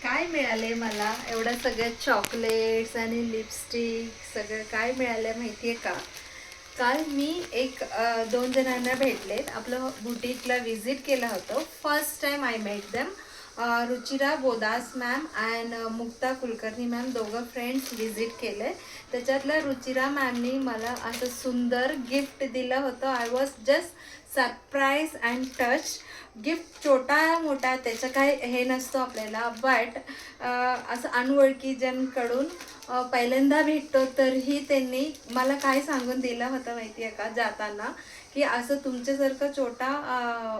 काय मिळाले मला एवढं सगळं चॉकलेट्स आणि लिपस्टिक सगळं काय मिळालं माहिती आहे का? काल मी दोन जणांना भेटलेत, आपलं बुटीकला व्हिजिट केलं होतं. First time I met them. Ruchira Bodas ma'am and Mukta Kulkarni ma'am, दोघं फ्रेंड्स व्हिजिट केले. त्याच्यातल्या रुचिरा मॅमनी मला असं सुंदर गिफ्ट दिलं होतं. I was just surprise and touch. Gift छोटा मोठा त्याचं काय हे नसतो आपल्याला, बट असं अनोळखी जनकडून पहिल्यांदा भेटतो तरीही त्यांनी मला काय सांगून दिलं होतं माहिती आहे का जाताना, की असं तुमच्यासारखं छोटा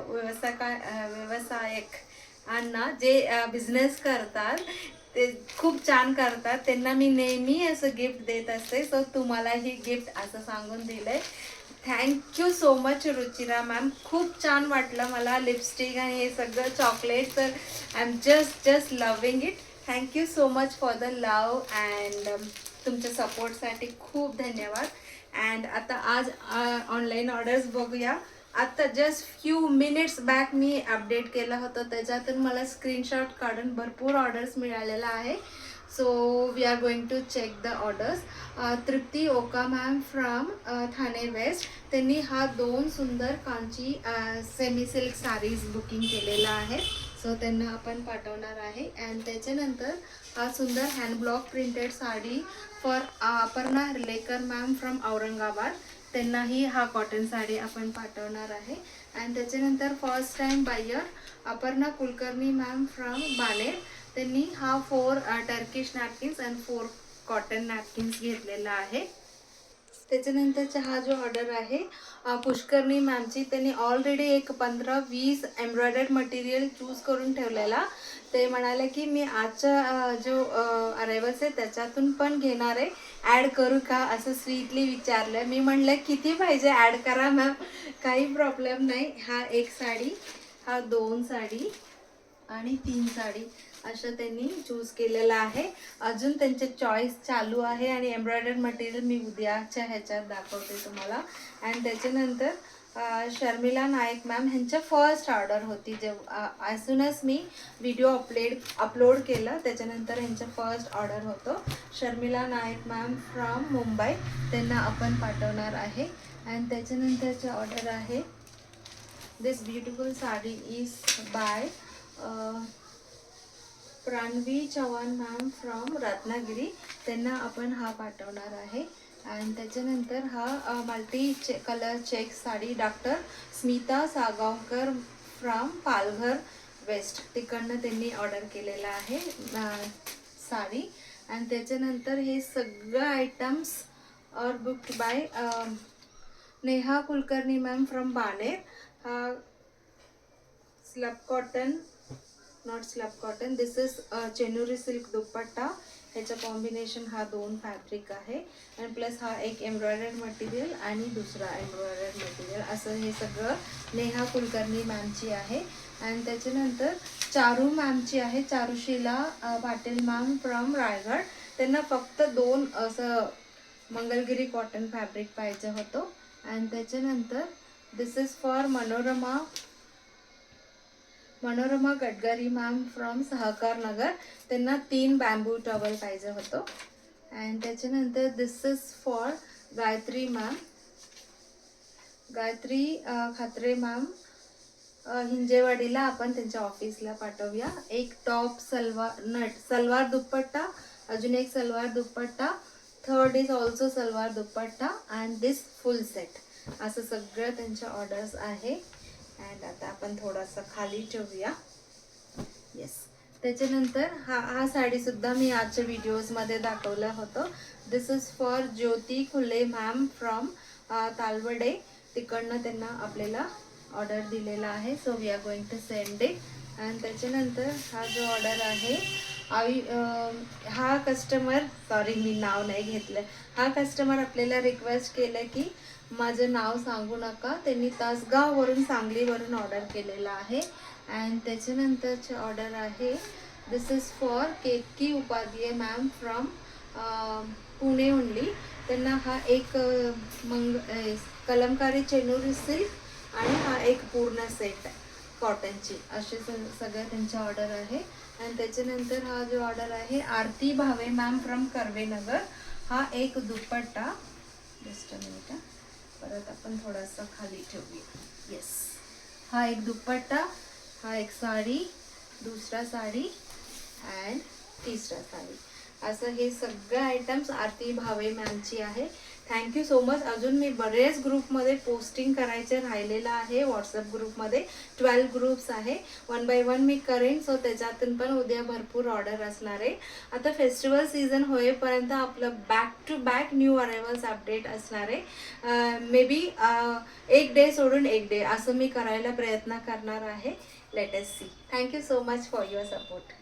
व्यवसायिकांना जे बिझनेस करतात ते खूप छान करतात, त्यांना मी नेहमी असं गिफ्ट देत असते. सो तुम्हाला ही गिफ्ट असं सांगून दिलंय. Thank you so much Ruchira ma'am. खूप छान वाटलं मला लिपस्टिक आणि हे सगळं चॉकलेट. तर I am just loving it. Thank you so much for the love and तुमच्या सपोर्टसाठी खूप धन्यवाद. अँड आता आज ऑनलाईन ऑर्डर्स बघूया. आता जस्ट फ्यू मिनिट्स बॅक मी अपडेट केलं होतं, त्याच्यातून मला स्क्रीनशॉट काढून भरपूर ऑर्डर्स मिळालेला आहे. So we are going to check the orders. Trupti Oka ma'am from Thane west, त्यांनी हा 2 सुंदर Kanchi semi silk saris booking केलेला आहे. सो त्यांना आपण पाठवणार आहे. अँड त्याच्यानंतर हा सुंदर hand block printed sari for Aparna Harlekar ma'am from Aurangabad, त्यांनाही हा कॉटन साडी आपण पाठवणार आहे. अँड त्याच्यानंतर first time buyer Aparna Kulkarni ma'am from Baler, त्यांनी हा 4 Turkish napkins and 4 cotton napkins घेतलेला आहे. त्याच्यानंतरचा हा जो ऑर्डर आहे पुष्करणी मॅमची, त्यांनी ऑलरेडी एक 15-20 एम्ब्रॉयडर्ड मटेरियल चूज करून ठेवलेला. ते म्हणाले की मी आजचा जो अरायवल्स आहे त्याच्यातून पण घेणार आहे, ॲड करू का असं स्वीटली विचारलं. मी म्हणलं किती पाहिजे ॲड करा मॅम, काही प्रॉब्लेम नाही. हा 1 साडी, हा 2 साडी आणि 3 साडी असं त्यांनी चूज केलेलं आहे. अजून त्यांचे चॉईस चालू आहे आणि एम्ब्रॉयडर्ड मटेरियल मी उद्याच्या ह्याच्यात दाखवते तुम्हाला. अँड त्याच्यानंतर शर्मिला नाईक मॅम ह्यांच्या फर्स्ट ऑर्डर होती. जेव्हा ॲज सून ॲज मी व्हिडिओ अपलोड केलं त्याच्यानंतर ह्यांचं फर्स्ट ऑर्डर होतं. शर्मिला नाईक मॅम फ्रॉम मुंबई, त्यांना आपण पाठवणार आहे. अँड त्याच्यानंतरचे ऑर्डर आहे this beautiful sari is by Pranavi Chavan ma'am from Ratnagiri, त्यांना आपण हा पाठवणार आहे. आणि त्याच्यानंतर हा multi colour check sari doctor Smita Sagavkar from Palghar west, तिकडनं त्यांनी ऑर्डर केलेला आहे साडी. आणि त्याच्यानंतर हे सगळं items are booked by Neha Kulkarni ma'am from Baner. हा slub cotton, not slub cotton, this is चेनुरी सिल्क दुपट्टा, ह्याचं कॉम्बिनेशन हा 2 फॅब्रिक आहे. आणि प्लस हा एक एम्ब्रॉयडर्ड मटेरियल आणि दुसरा एम्ब्रॉयडर्ड मटेरियल, असं हे सगळं नेहा कुलकर्णी मॅमची आहे. आणि त्याच्यानंतर चारू मॅमची आहे, चारुशीला पाटील मॅम फ्रॉम रायगड, त्यांना फक्त 2 असं मंगलगिरी कॉटन फॅब्रिक पाहिजे होतं. आणि त्याच्यानंतर this is for Manorama Gadkari ma'am from Sahakar Nagar, त्यांना 3 बॅम्बू टॉवल पाहिजे होतं. अँड त्याच्यानंतर this is for Gayatri खात्रे ma'am हिंजेवाडीला, आपण त्यांच्या ऑफिसला पाठवूया. एक टॉप सलवार दुपट्टा, अजून एक salwar dupatta, third is also salwar dupatta and this full set, असं सगळं त्यांच्या ऑर्डर्स आहे. अँड आता आपण थोडंसं खाली ठेवूया. येस. त्याच्यानंतर हा साडीसुद्धा मी आजच्या व्हिडिओजमध्ये दाखवलं होतं. दिस इज फॉर ज्योती खुले मॅम फ्रॉम तालवडे, तिकडनं त्यांना आपल्याला ऑर्डर दिलेला आहे. So we are going to send it. आणि त्याच्यानंतर हा जो ऑर्डर आहे हा कस्टमर, सॉरी मी नाव नाही घेतलं, हा कस्टमर आपल्याला रिक्वेस्ट केलं की माझं नाव सांगू नका, त्यांनी तासगाववरून सांगलीवरून ऑर्डर केलेला आहे. अँड त्याच्यानंतरचे ऑर्डर आहे this is for Ketaki Upadhyay ma'am from Pune only, त्यांना हा एक कलमकारी चेनुरी सिल्क आणि हा एक पूर्ण सेट कॉटनची, असे सगळं त्यांचे ऑर्डर आहे. आणि त्याच्यानंतर हा जो ऑर्डर आहे आरती भावे मॅम फ्रॉम कर्वेनगर. हा एक दुपट्टा, जस्ट अ मिनिट, परत आपण थोडासा खाली ठेवूया. येस, हा एक दुपट्टा, हा एक साडी, दुसरा साडी अँड तिसरा साडी, असं हे सगळे आयटम्स आरती भावे मॅमची आहे. Thank you so much. अजून मी बरेच ग्रुपमध्ये पोस्टिंग करायचे राहिलेलं आहे. व्हॉट्सअप ग्रुपमध्ये 12 ग्रुप्स आहे. 1 बाय 1 मी करेन. सो त्याच्यातून पण उद्या भरपूर ऑर्डर असणार आहे. आता फेस्टिवल सीझन होईपर्यंत आपलं back to back new arrivals update असणार आहे. मे बी एक डे सोडून एक डे असं मी करायला प्रयत्न करणार आहे. Let us see. Thank you so much for your support.